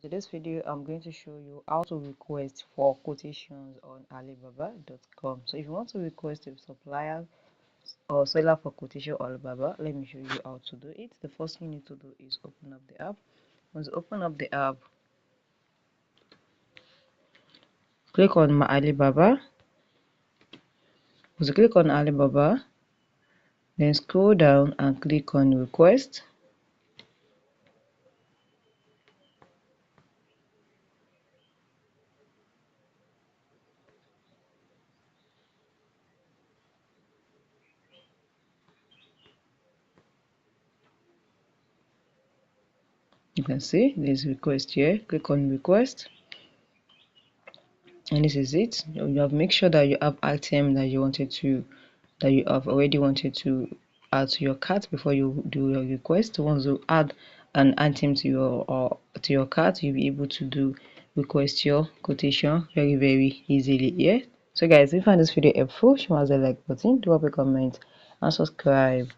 In this video, I'm going to show you how to request for quotations on Alibaba.com. So if you want to request a supplier or seller for quotation on Alibaba, let me show you how to do it. The first thing you need to do is open up the app. Once you open up the app, click on my Alibaba. Once you click on Alibaba, then scroll down and click on request. You can see there's request here. Click on request, and this is it. You have make sure that you have item that you have already wanted to add to your cart before you do your request. Once you add an item to your cart, you'll be able to do request your quotation very easily here. So guys, if you find this video helpful, show us a like button, drop a comment and subscribe.